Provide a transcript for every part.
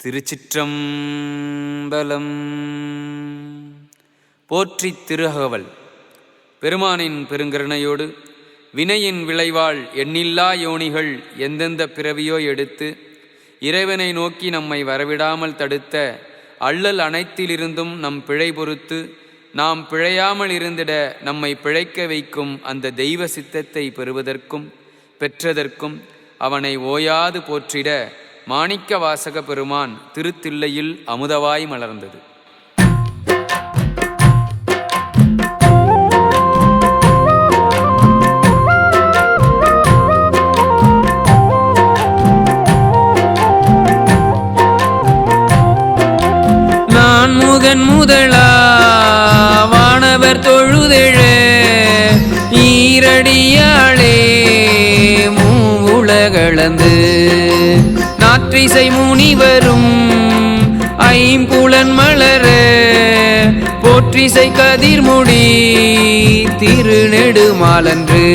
திருச்சிற்றம்பலம். போற்றி திருஅகவல். பெருமானின் பெருங்கருணையோடு வினையின் விளைவால் எண்ணில்லா யோனிகள் எந்தெந்த பிறவியோ எடுத்து இறைவனை நோக்கி நம்மை வரவிடாமல் தடுத்த அள்ளல் அனைத்திலிருந்தும் நம் பிழை பொறுத்து நாம் பிழையாமல் இருந்திட நம்மை பிழைக்க வைக்கும் அந்த தெய்வ சித்தத்தை பெறுவதற்கும் பெற்றதற்கும் அவனை ஓயாது போற்றிட மாணிக்க வாசக பெருமான் திருத்தில்லையில் அமுதவாய் மலர்ந்தது. நான் முகன் முதலா வானவர் தொழுதெழ ஈரடியாளே மூவுலகளந்து நாற்றிசை முனிவரும் ஐம்புலன் மலர போற்றிசை கதிர்முடி திருநெடுமாலன்று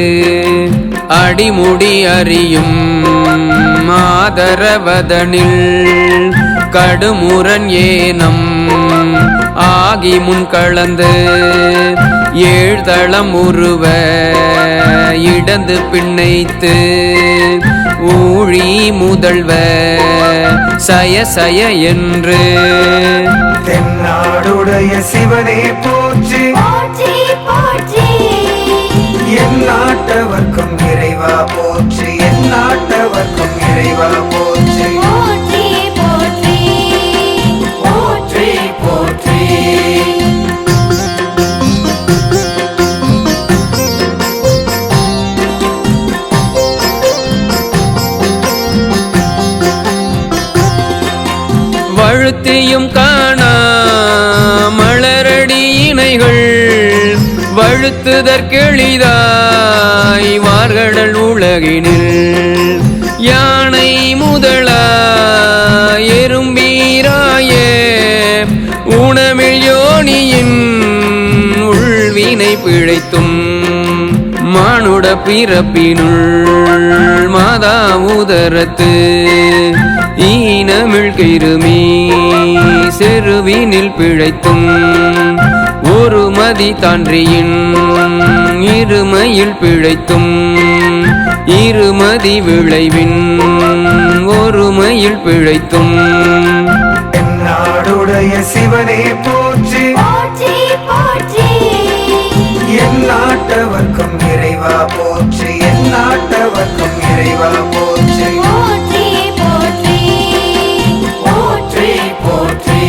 அடிமுடி அறியும் மாதரவதனில் கடுமுரண் ஏனம் ஆகி முன் கலந்து ஏழ்தளம் உருவ இடந்து பின்னைத்து ஊழி முதல்வ சய சய என்று தென்னாடுடைய சிவனே போற்றி போற்றி போற்றி, என் நாட்டவர்க்கும் இறைவா போற்றி, என் நாட்டவர்க்கும் இறைவா போற்றி போற்றி போற்றி போற்றி போற்றி. வழுத்தியும் காணா மலரடி இணைகள் வழுத்துதற்கெளிதாய் வார்கடல் உலகினில் யானை முதலா எறும்பீராய ஊனமிழ் யோனியின் உள்வினை பிழைத்தும் மானுட பிறப்பினுள் மாதா உதரத்து ஈனமிழ் கிருமி செருவினில் பிழைத்தும் ஒரு மதி தான்றியின் இருமையில் பிழைத்தும் இருமதி விளைவின் ஒருமையில் பிழைத்தும் தென்னாடுடைய சிவனே போற்றி போற்றி போற்றி, என் நாட்டவர்க்கும் இறைவா போற்றி, என் நாட்டவர்க்கும் இறைவா போற்றி போற்றி போற்றி போற்றி போற்றி.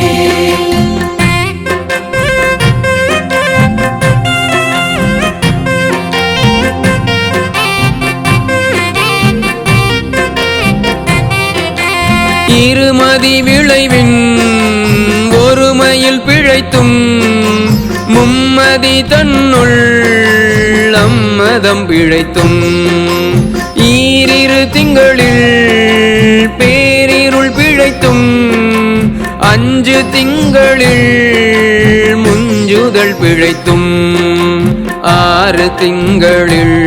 இருமதி விளைவின் ஒருமையில் பிழைத்தும் மும்மதி தன்னுள் அம்மதம் பிழைத்தும் ஈரிரு திங்களில் பேரிருள் பிழைத்தும் அஞ்சு திங்களில் முஞ்சுதல் பிழைத்தும் ஆறு திங்களில்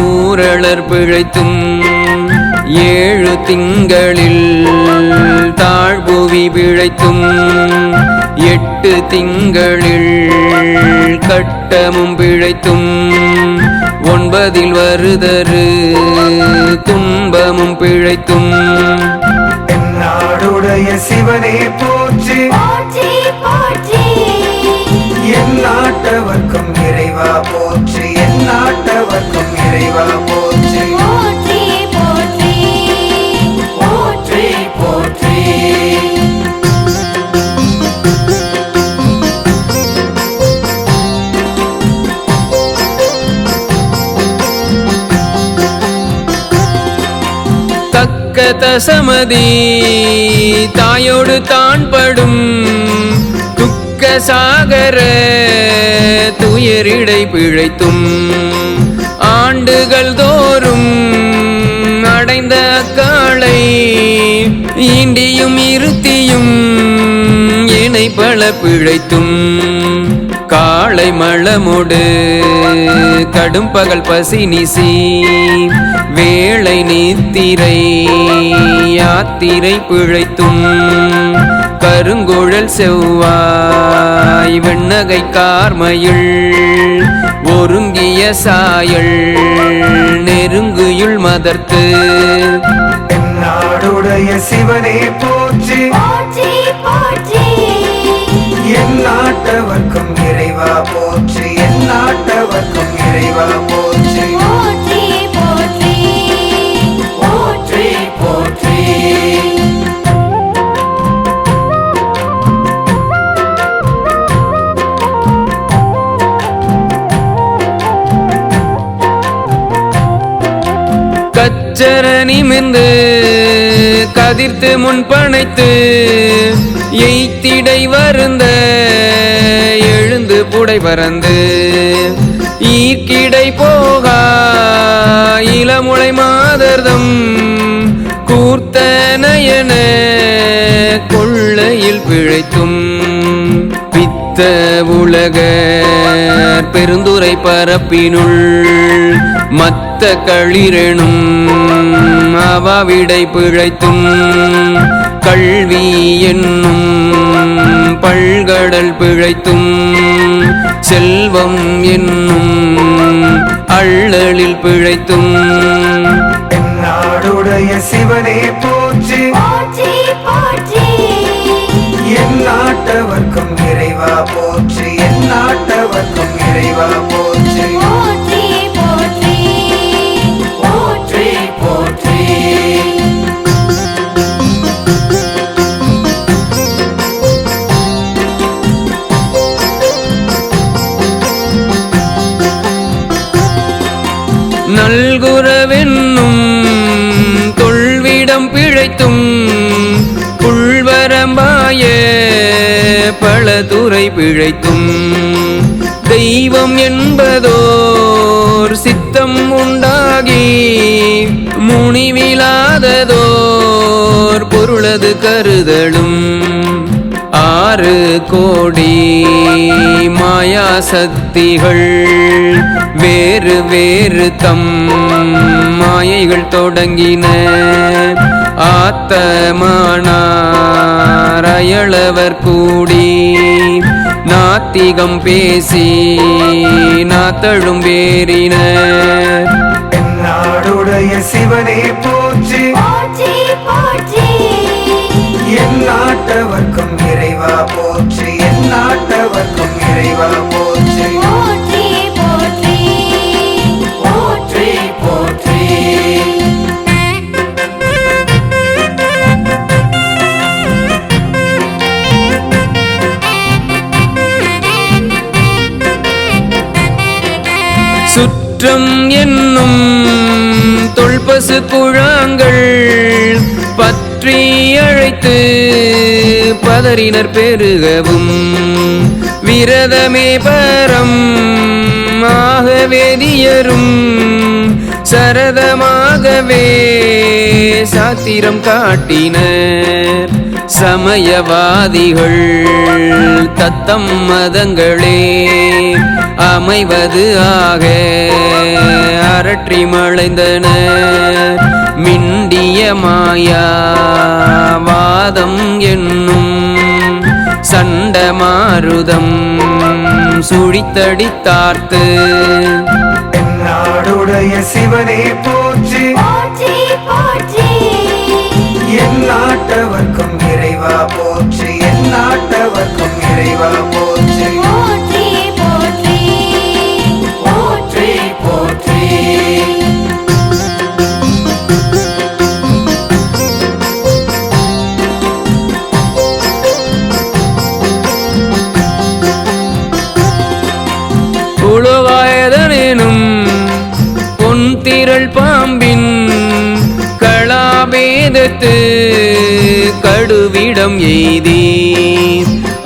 ஊரளர் பிழைத்தும் ஏழு திங்களில் தாழ்புவி பிழைத்தும் எட்டு திங்களில் கட்டமும் பிழைத்தும் ஒன்பதில் வருதரு துன்பமும் பிழைத்தும் தென்னாடுடைய சிவனே போற்றி போற்றி போற்றி, என் நாட்டவர்க்கும் இறைவா போற்றி, என் நாட்டவர்க்கும் இறைவா போற்றி போற்றி போற்றி போற்றி போற்றி. தக்க தசமதி தாயோடு தான் படும் துக்க சாகர துயரிடை பிழைத்தும் ஆண்டுகள் தோறும் அடைந்த காளை ஈண்டியும் இருத்தியும் இணை பல பிழைத்தும் காளை மளமொடு கடும் பகல் பசி நிசி வேளை நீத்திரை யாத்திரை பிழைத்தும் கருங்குழல் செவ்வாய் வெண்ணகை கார்மயில் ஒருங்கிய சாயல் நெருங்குயுள் மதர்த்து நாடுடைய சிவனே போற்றி போற்றி போற்றி என் நாட்டவர்க்கும் இறைவா போற்றி என் நாட்டவர்க்கும் இறைவா போற்றி போற்றி போற்றி போற்றி போற்றி கச்சர நிமிர்ந்து கதிர்த்து முன்பனைத்து எய்த்திடை வருந்த எழுந்து புடை பறந்து ஈர்க்கிடை போகா இளமுளை மாதர்தம் கூர்த்த நயன கொள்ளையில் பிழைத்தும் பித்த உலக பெருந்துரை பரப்பினுள் மத்த களிரெனும் அவாவிடை பிழைத்தும் கல்வி என்னும் பல்கடல் பிழைத்தும் செல்வம் என்னும் அள்ளலில் பிழைத்தும் நாடுடைய சிவனே போற்றி போற்றி போற்றி என் நாட்டவர்க்கும் இறைவா போற்றி என் நாட்டவர்க்கும் இறைவா போற்றி போற்றி போற்றி போற்றி போற்றி நல்குரவென்னும் தொல்விடம் பிழைத்தும் புல்வரம்பாய பலதுரை பிழைத்தும் தெய்வம் என்பதோர் சித்தம் உண்டாகி முனிவிலாததோர் பொருளது கருதலும் 6 கோடி மாயா சக்திகள் வேறு வேறு தம் மாயைகள் தொடங்கின ஆத்தமானார் அயலவர் கூடி நாத்திகம் பேசி நாத்தழும் வேறினர் நாடுடைய சிவனே போற்றி போற்றி போற்றி என் நாட்டவர்க்கும் இறைவா போற்றி என் நாட்டவர்க்கும் இறைவா போற்றி போற்றி போற்றி போற்றி போற்றி சுற்றம் என்னும் தொல்பசு குழாங்கள் பற்றி அழைத்து பதறினர் பெருகவும் விரதமே பரம் ஆக வேதியரும் சரதமாகவே சாத்திரம் காட்டினர் சமயவாதிகள் தத்தம் மதங்களே அமைவது ஆக அரற்றி மழைந்தனர் மிண்டிய மாயா வாதம் என்னும் சண்டமாருதம் சுழித்தடித்தார்த்து நாடுடைய சிவனே போற்றி போற்றி போற்றி என் நாட்டவர்க்கும் இறைவா போற்றி என் நாட்டவர்க்கும் இறைவா போற்றி போற்றி போற்றி போற்றி போற்றி உளவாயதனேனும் பொன் திரள் பாம்பின் களாபேதத்து கடுவிடம் எய்தி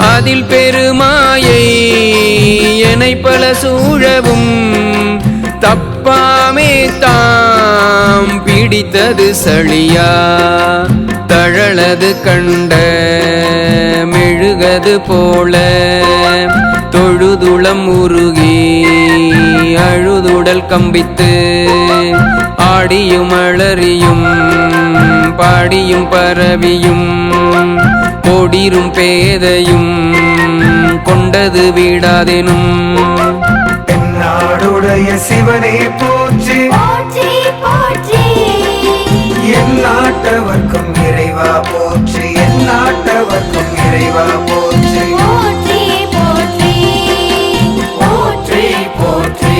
அதில் பெருமாயை எனை பல சூழவும் தப்பாமே தாம் பிடித்தது சளியா தழலது கண்ட மெழுகது போல தொழுதுளம் உருகி அழுதுடல் கம்பித்து ஆடியும் அலறியும் பாடியும் பரவியும் கொடிரும் பேதையும் கொண்டது விடாதெனும் நாடுடைய சிவனே போற்றி போற்றி போற்றி என் நாட்டவர்க்கும் இறைவா போற்றி என் நாட்டவர்க்கும் இறைவா போற்றி போற்றி போற்றி போற்றி போற்றி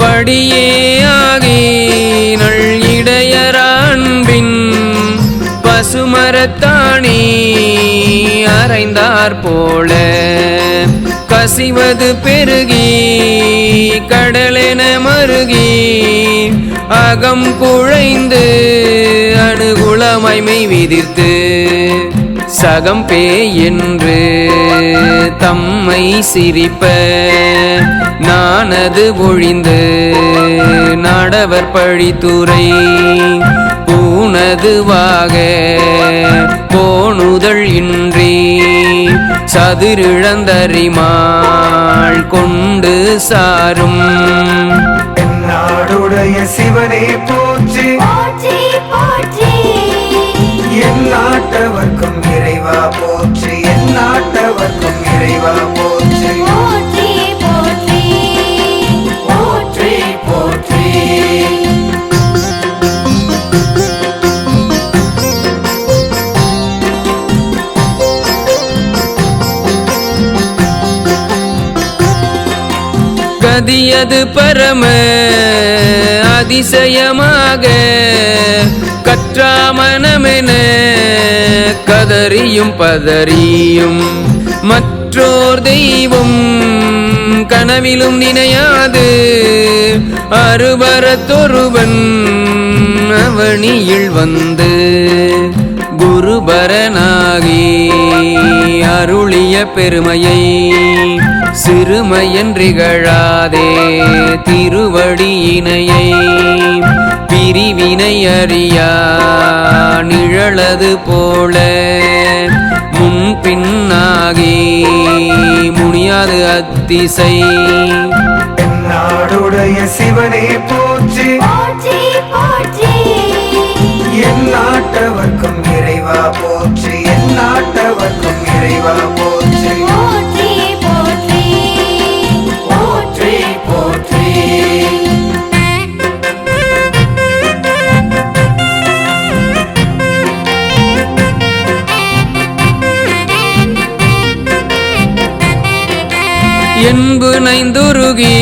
படியே ஆகி நள் இடையரான்பின் பசுமரத்தாணி அறைந்தார் போல கசிவது பெருகி கடலென மருகி அகம் குழைந்து அணுகுளமைமை விதிர்த்து சகம்பே என்று தம்மை சிரிப்ப நானது ஒழிந்து நாடவர் பழித்துறை பூனதுவாக போனுதல் இன்றி சதுரிழந்தறிமாள் கொண்டு சாரும் நாடுடைய சிவனே போற்றி போற்றி போற்றி என் நாட்டவர்க்கும் இறைவா போற்றி என் நாட்டவர்க்கும் இறைவா போற்றி போற்றி போற்றி போற்றி போற்றி கதியது பரம அதிசயமாக கற்றாமனமென கதறியும் பதறியும் மற்றோர் தெய்வம் கனவிலும் நினையாது அருபரத்தொருவன் அவனியில் வந்து குருபரனாகி அருளிய பெருமையை சிறுமையன்றிகழாதே திருவடியினையை பிரிவினை அறியா நிழலது போல முன்பின்னாகி முனியாது அத்திசை நாடுடைய சிவனே போற்றி போற்றி போற்றி என் நாட்டவர்க்கும் இறைவா போற்றி என் நாட்டவர்க்கும் இறைவா போற்றி போற்றி போற்றி போற்றி போற்றி என்பு நைந்துருகி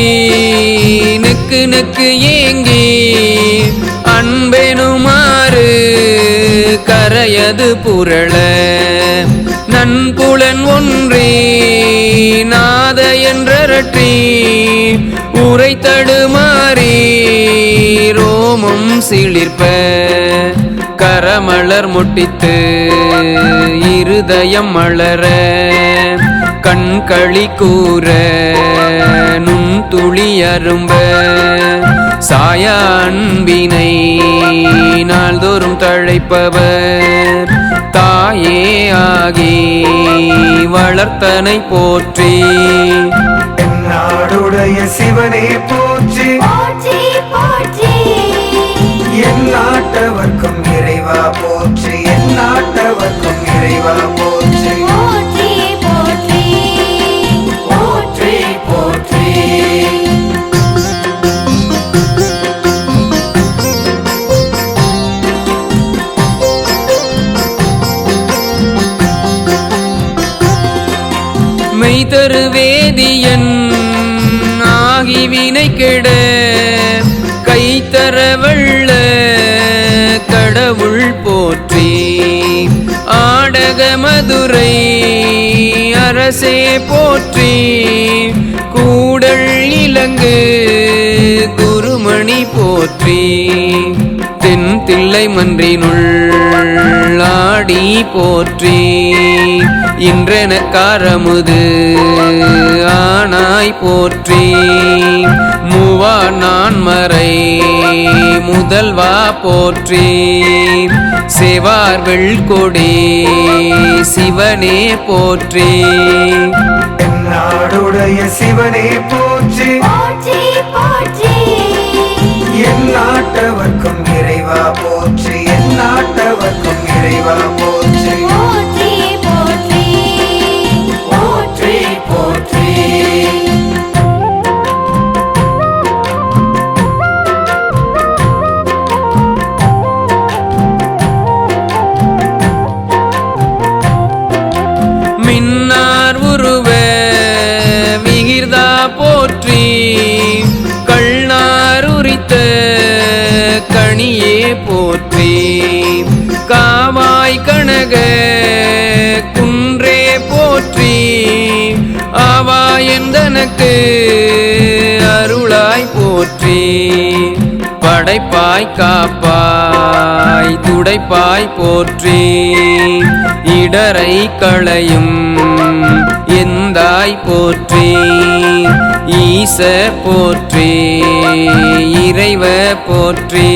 நெக்கு நெக்கு ஏங்கி அன்பெனுமாறு கரையது புரள நன்புலன் ஒன்றி நாத என்றரற்றி உரை தடுமாறி ரோமம் சிலிர்ப்ப கரமலர் முட்டித்து இருதயம் மலர கண்களி கூற நுண் துளி அரும்ப சாய அன்பினை நாள்தோறும் தழைப்பவர் தாயே ஆகி வளர்த்தனை போற்றி நாடுடைய சிவனே போற்றி போற்றி போற்றி என் நாட்டவர்க்கும் இறைவா போற்றி என் நாட்டவர்க்கும் இறைவா போற்றி போற்றி போற்றி போற்றி போற்றி மெய்தரு வேதியன் ஆகி வினை கெட கைத்தரவள்ள கடவுள் போற்றி ஆடக மதுரை அரசே போற்றி கூடல் இலங்கு குருமணி போற்றி தென் தில்லை மன்றினுள் ஆடி போற்றி இன்றெனக்காரமுது ஆனாய் போற்றி மூவா நான்மறை முதல்வா போற்றி செவார்வெள் கொடி சிவனே போற்றி நாடுடைய சிவனே போற்றி போற்றி போற்றி என் நாட்டவர்க்கும் இறைவா போற்றி என் நாட்டவர்க்கும் இறைவா போற்றி போற்றி போற்றி போற்றி போற்றி மின்னார் உருவ விகிர்தா போற்றி கள்ளார் உரித்த கணியே போற்றி காவாய் கனக குன்றே போற்றி ஆவாயந்தனக்கு அருளாய் போற்றி படைப்பாய் காப்பாய் துடைப்பாய் போற்றி இடரை களையும் எந்தாய் போற்றி ஈச போற்றி இறைவ போற்றி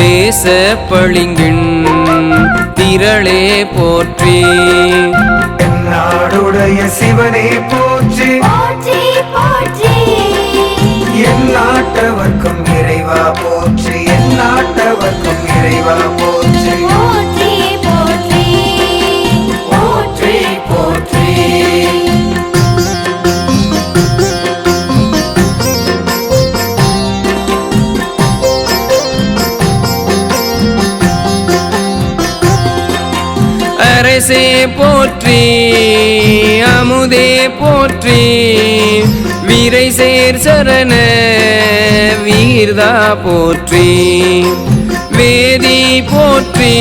தேச பளிங்கின் திரளே போற்றி நாடுடைய சிவனே போற்றி போற்றி போற்றி என் நாட்டவர்க்கும் இறைவா போற்றி என் நாட்டவர்க்கும் இறைவா போற்றி போற்றி போற்றி போற்றி போற்றி அரசே போற்றி அமுதே போற்றி வீரை சேர் சரண வீர்தா போற்றி வேதி போற்றி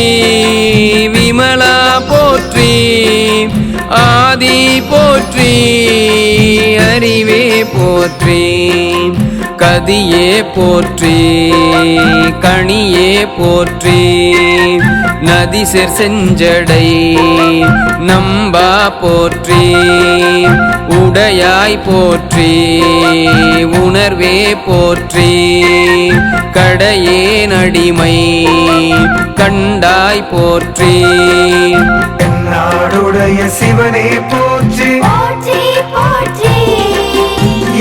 விமலா போற்றி ஆதி போற்றி அறிவே போற்றி கதியே போற்றி கணியே போற்றி நதிசெர் செஞ்சடை நம்பா போற்றி உடையாய் போற்றி உணர்வே போற்றி கடையே நடிமை கண்டாய் போற்றி நாடுடைய சிவனே போற்றி போற்றி போற்றி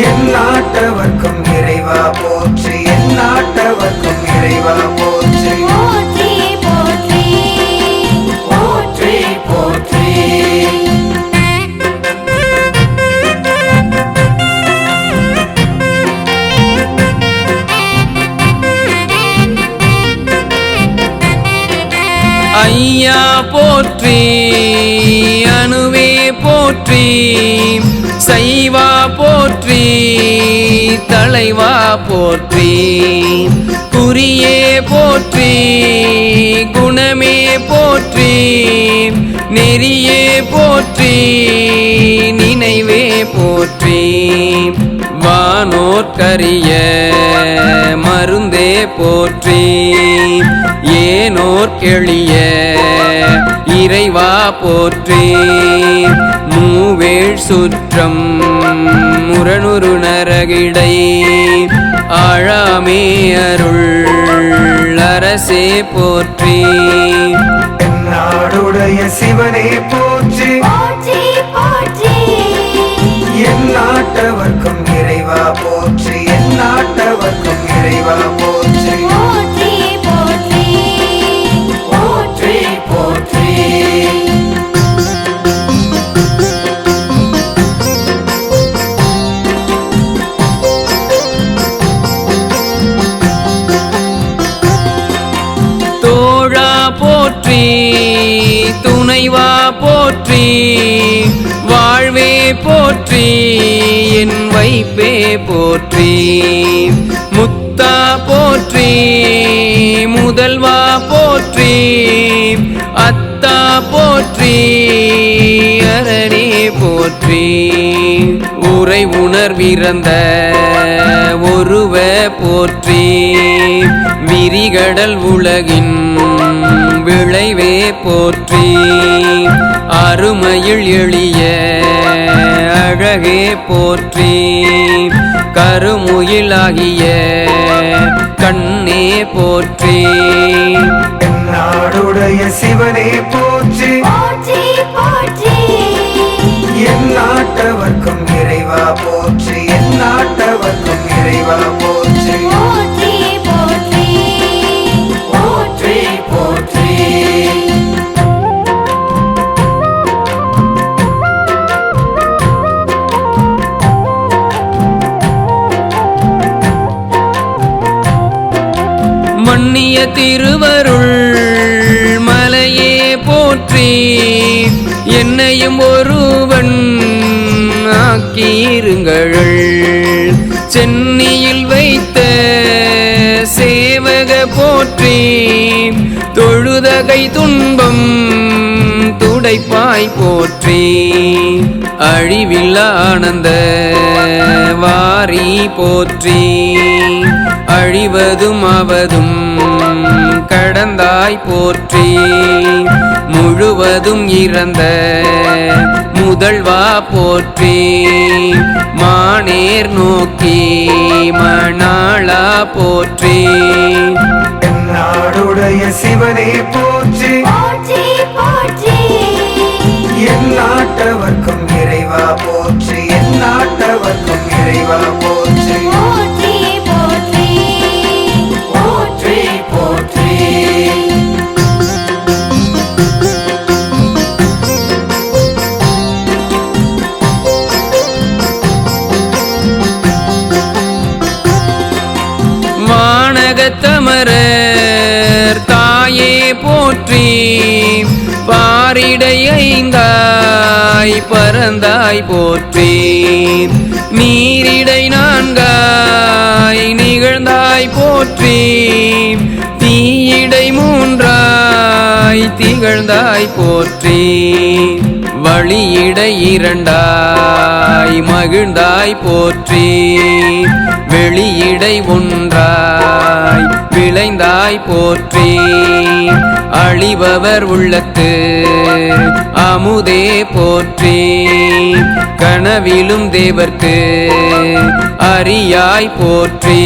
என் நாட்டவர்க்கும் இறைவா போற்றி என் நாட்டவர்க்கும் இறைவா போற்றி போற்றி போற்றி போற்றி போற்றி ஐயா போற்றி அணுவே போற்றி சைவா போற்றி தலைவா போற்றி குறியே போற்றி குணமே போற்றி நெறியே போற்றி நினைவே போற்றி வானோர்க்கரிய மருந்தே போற்றி ஏனோர்க்கெளிய இறைவா போற்றி மூவேழ் சுற்றம் முரணுரு நரகிடை ஆழாமே அருள் அரசே போற்றி நாடுடைய சிவனே போற்றி போற்றி போற்றி என் நாட்டவர்க்கும் இறைவா போற்றி என் நாட்டவர்க்கும் இறைவா போற்றி போற்றி போற்றி போற்றி போற்றி தோழா போற்றி துணைவா போற்றி வாழ்வே போற்றி என் வைப்பே போற்றி முத்தா போற்றி முதல்வா போற்றி அத்தா போற்றி அரணே போற்றி உரை உணர்விறந்த ஒருவ போற்றி விரிகடல் உலகின் விளைவே போற்றி அருமையில் எளிய அழகே போற்றி கருமுயிலாகிய கண்ணே போற்றி நாடுடைய சிவனே போற்றி போற்றி போற்றி என் நாட்டவர்க்கும் இறைவா போற்றி என் நாட்டவர்க்கும் இறைவா போற்றி போற்றி போற்றி போற்றி போற்றி மன்னிய திருவருள் மலையே போற்றி என்னையும் ஒருவன் ஆக்கியிருங்கள் சென்னியில் வைத்த சேவக போற்றி தொழுதகை துன்பம் துடைப்பாய் போற்றி அழிவில்லா ஆனந்த வாரி போற்றி அழிவதும் அவதும் கடந்தாய் போற்றி முழுவதும் இறந்த முதல்வா போற்றி மானேர் நோக்கி மணாளா போற்றி நாடுடைய சிவனே போற்றி போற்றி போற்றி என் நாட்டவர்க்கும் இறைவா போற்றி என் நாட்டவர்க்கும் இறைவா போற்றி போற்றி போற்றி போற்றி போற்றி வானகத்தமரர் தாயே போற்றி பாரிடை ஐந்தாய் பரந்தாய் போற்றி நீரிடை நான்காய் நிகழ்ந்தாய் போற்றி தீயிடை மூன்றாய் திகழ்ந்தாய் போற்றி வழியிடை இரண்டாய் மகிழ்ந்தாய் போற்றி வெளியிடை ஒன்றாய் விளைந்தாய் போற்றி அழிபவர் உள்ளத்து அமுதே போற்றி கனவிலும் தேவர்க்கு அறியாய் போற்றி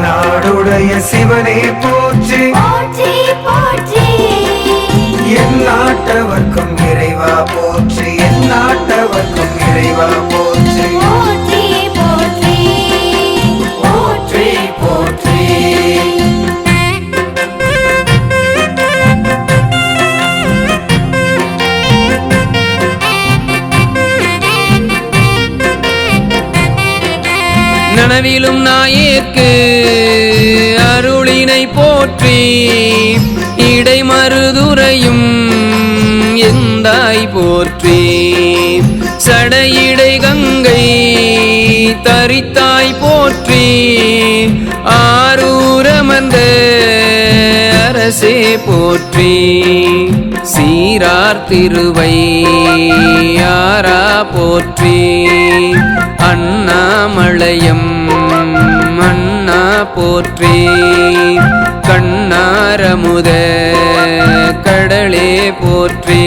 நாடுடைய சிவனே போற்றி போற்றி போற்றி என் நாட்டவர்க்கும் இறைவா போற்றி என் நாட்டவர்க்கும் இறைவா போற்றி போற்றி போற்றி போற்றி போற்றி நனவிலும் நாயேற்கு அருளினை போற்றி இடைமருதுரையும் எந்தாய் போற்றி சடையிடை கங்கை தரித்தாய் போற்றி ஆரூரமர்ந்த அரசே போற்றி சீரார் திருவை யாரா போற்றி அண்ணாமலையம் அண்ணா போற்றி கண்ணாரமுத கடலே போற்றி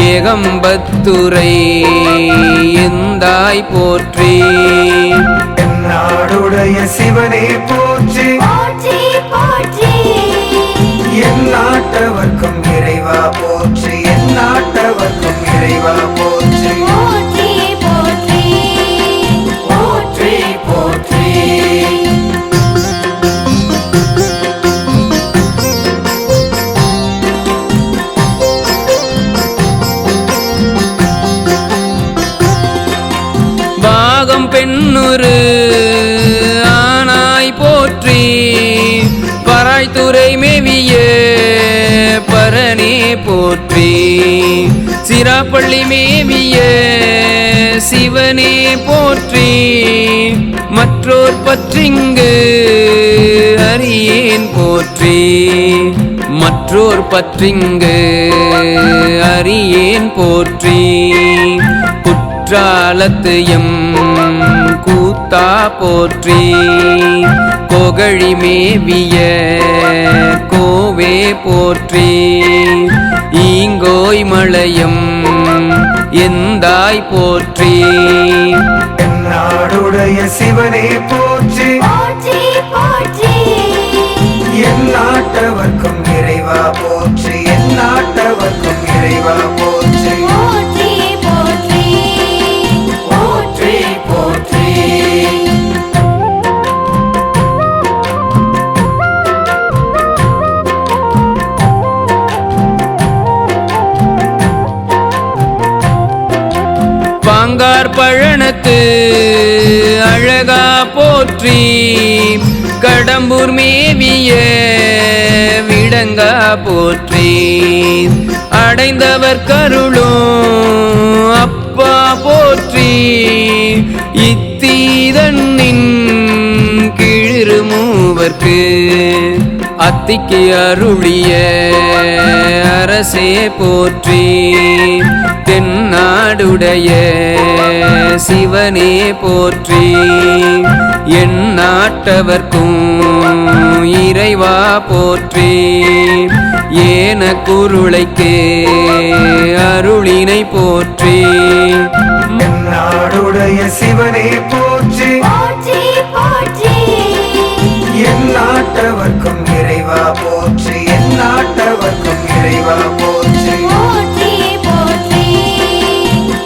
ஏகம்பத்துரை எந்தாய் போற்றி நாடுடைய சிவனே போற்றி போற்றி போற்றி என் நாட்டவர்க்கும் இறைவா போற்றி என் நாட்டவர்க்கும் இறைவா போற்றி போற்றி போற்றி போற்றி போற்றி பாகம் பெண்ணுரு ஆனாய் போற்றி பராய்த்துறை மேவிய பரனே போற்றி சிராப்பள்ளி மேவிய சிவனே போற்றி மற்றோர் பற்றிங்கு அறியேன் போற்றி மற்றோர் பற்றிங்கு அறியேன் போற்றி குற்றாலத்து எம் கூத்தா போற்றி கொகழி மேவிய கோவே போற்றி ஈங்கோய் மலையம் எந்தாய் போற்றி நாடுடைய சிவனே போற்றி போற்றி போற்றி என் நாட்டவர்க்கும் இறைவா போற்றி என் நாட்டவர்க்கும் இறைவா போற்றி போற்றி போற்றி போற்றி போற்றி பாங்கார் பழனத்து அழகா போற்றி கடம்பூர் மேவிய விடங்கா போற்றி அடைந்தவர் கருளும் அப்பா போற்றி இத்தீதன்னின் கீழிரு மூவர்க்கு அத்திக்கு அருளிய அரசே போற்றி தென்னாடுடைய சிவனே போற்றி என் நாட்டவர்க்கும் இறைவா போற்றி ஏன குருளைக்கு அருளினை போற்றி என் நாடுடைய சிவனே போற்றி போற்றி போற்றி என் நாட்டவர்க்கும் இறைவா போற்றி என் நாட்டவர்க்கும் இறைவா போற்றி போற்றி போற்றி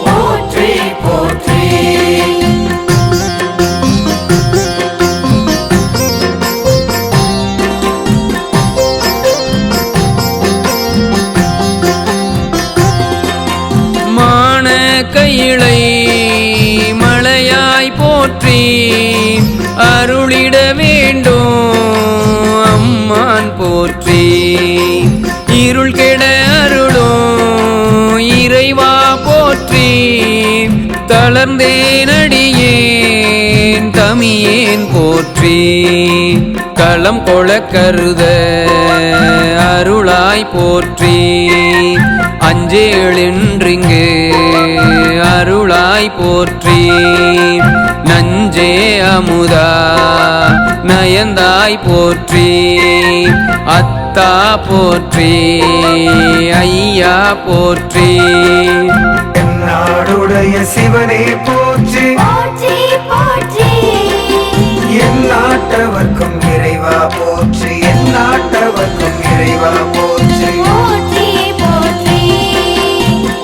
போற்றி போற்றி மான கையிலை மலையாய் போற்றி அருளிட வேண்டும் அம்மான் போற்றி இருள் கெட அருளும் இறைவா போற்றி தளர்ந்தேனடியேன் தமியேன் போற்றி களம் கொள கருத அருளாய் போற்றி அஞ்சேழின்றிங்கு அருளாய் போற்றி நஞ்சே அமுதா நயந்தாய் போற்றி அத்தா போற்றி ஐயா போற்றி என் நாடுடைய சிவனே போற்றி போற்றி போற்றி என் நாட்டவர்க்கும் இறைவா போற்றி என் நாட்டவர்க்கும் இறைவா போற்றி போற்றி போற்றி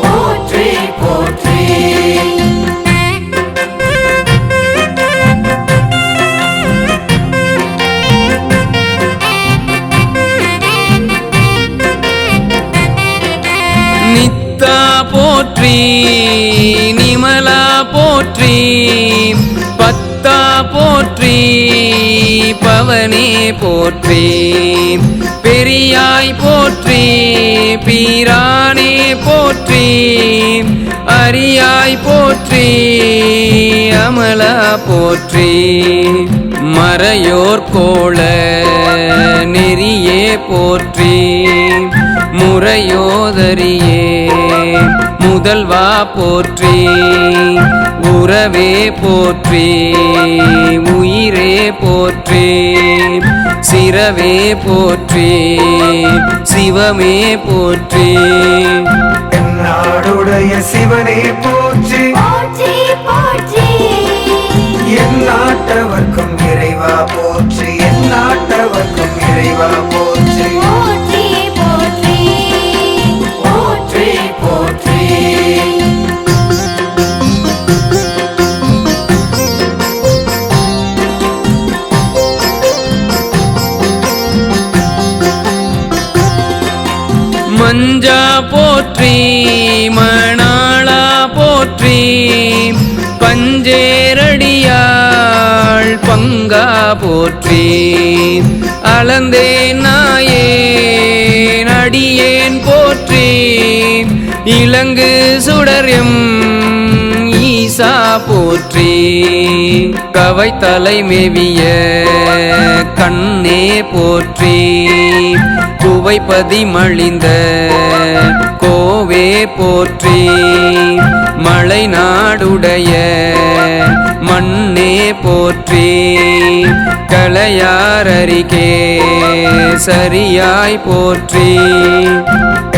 போற்றி போற்றி நித்தா போற்றி நிமலா போற்றி பத்தா போற்றி பவனே போற்றி பெரியாய் போற்றி பீரானே போற்றி அரியாய் போற்றி அமலா போற்றி மறையோர் கோள நெறியே போற்றி முறையோதரியே முதல்வா போற்றி உறவே போற்றி உயிரே போற்றி சிரவே போற்றி சிவமே போற்றி என் நாடுடைய சிவனே போற்றி போற்றி போற்றி என் நாட்டவர்க்கும் இறைவா போற்றி என் நாட்டவர்க்கும் இறைவா போற்றி போற்றி போற்றி போற்றி போற்றி மஞ்சா போற்றி மணாளா போற்றி பஞ்சேரடியாள் பங்கா போற்றி அளந்தே நாயேன் அடியேன் போற்றி இலங்கு சுடர்யம் ஈசா போற்றி கவை தலைமேவிய கண்ணே போற்றி குவைப்பதி மழிந்த கோவே போற்றி மலை நாடுடைய மண்ணே போற்றி கலையாரறிகே சரியாய் போற்றி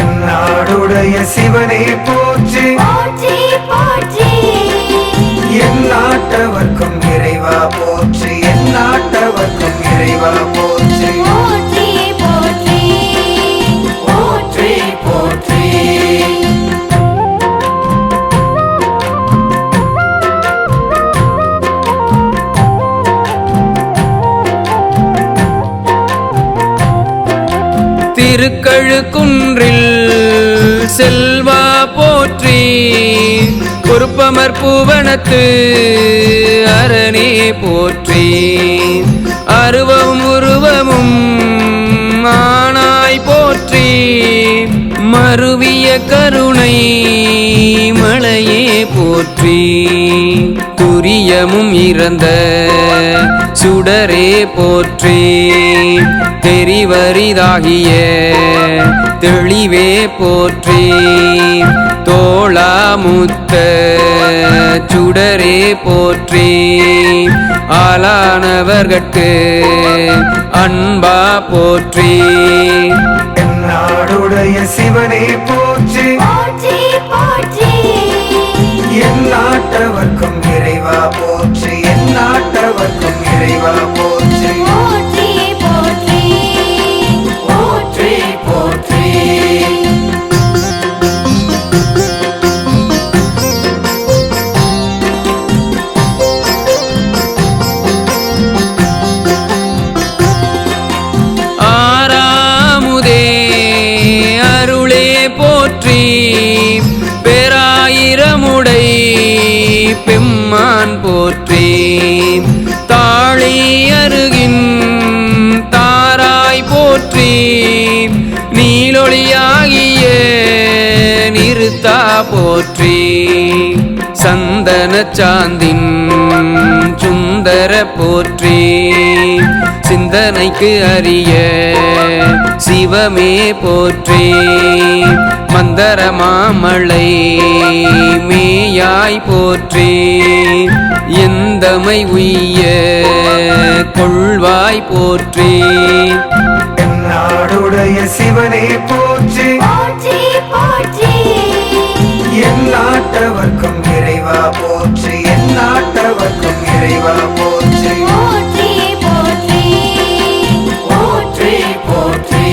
என் என்னாடுடைய சிவனே போற்றி போற்றி போற்றி என் நாட்டவர்க்கும் இறைவா போற்றி என் நாட்டவர்க்கும் இறைவா போற்றி போற்றி போற்றி போற்றி போற்றி திருக்கழுக்குன்றில் செல்வா போற்றி பொறுப்பமர் பூவனத்து அரணே போற்றி அருவம் உருவமும் ஆனாய் போற்றி மருவிய கருணை மலையே போற்றி துரியமும் இறந்த சுடரே போற்றி தெரிவரிதாகிய தெளிவே போற்றி தோளாமுத்த சுடரே போற்றி ஆளானவர்கட்கு அன்பா போற்றி என்னாடுடைய சிவனே போற்றி போற்றி போற்றி என் நாட்டவர்க்கும் இறைவா போற்றி என் நாட்டவர்க்கும் இறைவா போற்றி போற்றி போற்றி போற்றி போற்றி ஆறாமுதே அருளே போற்றி பேராயிரமுடை பெம்மான் போற்றி தாழி அருகின் தாராய் போற்றி நீலொளியாகிய நிறுத்தா போற்றி சந்தன சாந்தின் சுந்தர போற்றி சிந்தனைக்கு அரிய சிவமே போற்றி மந்தர மாமலை மேயாய் போற்றி எந்தமை உய்ய கொள்வாய் போற்றி என்னாடுடைய சிவனே போற்றி போற்றி போற்றி என் நாட்டவர்க்கும் இறைவா போற்றி என் நாட்டவர்க்கும் இறைவா போற்றி போற்றி போற்றி போற்றி போற்றி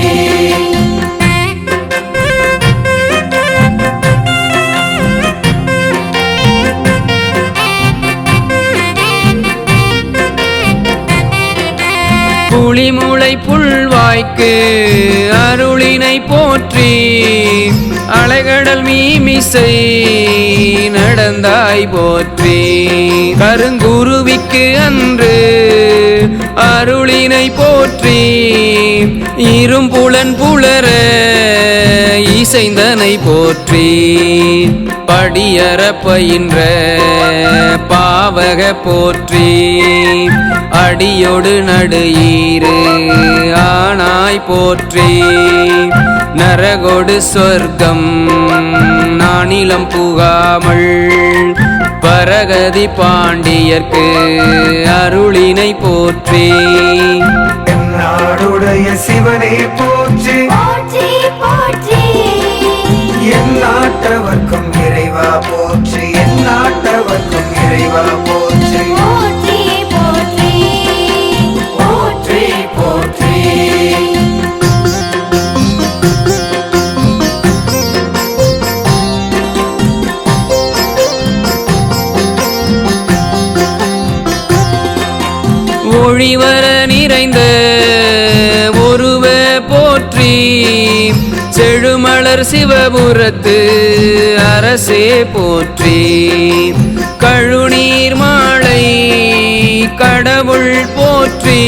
புலிமுளை புல்வாய்க்கு அருளினை போற்றி அலைகடல் மீமிசை நடந்தாய் போற்றி கருங்குருவிக்கு அன்று அருளினை போற்றி இரும்புலன் புலர இசைந்தனை போற்றி படியற பயின்ற பாவக போற்றி அடியொடு நடு ஈரு ஆனாய் போற்றி நரகொடு சொர்க்கம் நானிலம் புகாமல் பரகதி பாண்டியர்க்கு அருளினை போற்றி என்னாடுடைய சிவனே போற்றி போற்றி போற்றி என் நாட்டவர்க்கும் இறைவா போற்றி என் நாட்டவர்க்கும் இறைவா போற்றி போற்றி போற்றி போற்றி போற்றி ஒளிவர நிறைந்த ஒருவ போற்றி செழுமலர் சிவபுரத்து அரசே போற்றி கழுநீர் மாலை கடவுள் போற்றி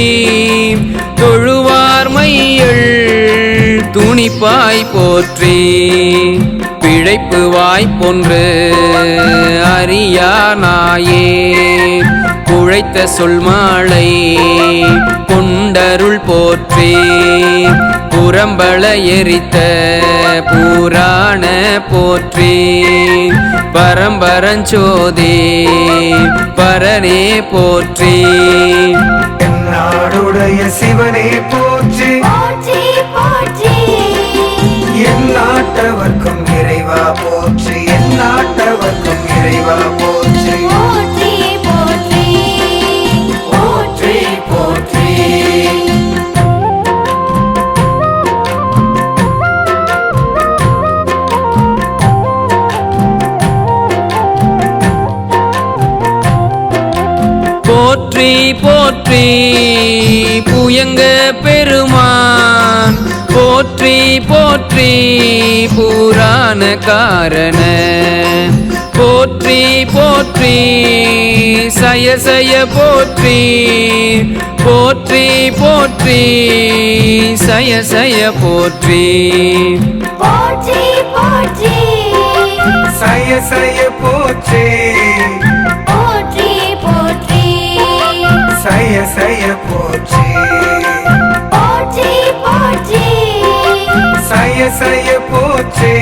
தொழுவார் மையள் துணிப்பாய் போற்றி பிழைப்பு வாய்ப்பொன்று அறியா நாயே குழைத்த சொல்மாலை கொண்டருள் போற்றி புறம்பள எரித்த புராண போற்றி பரம்பரஞ்சோதி பரனே போற்றி என்னாடுடைய சிவனே போற்றி போற்றி போற்றி என் நாட்ட எந்நாட்டவர்க்கும் இறைவா போற்றி எந்நாட்டவர்க்கும் இறைவா போற்றி போற்றி போற்றி போற்றி போற்றி போற்றி போற்றி புயங்க பெருமான் போற்றி போற்றி புராண காரண போற்றி போற்றி சய போற்றி போற்றி போற்றி சய போற்றி போற்றி போற்றி சய போற்றி போற்றி போற்றி சய போற்றி போற்றி போற்றி சய போற்றி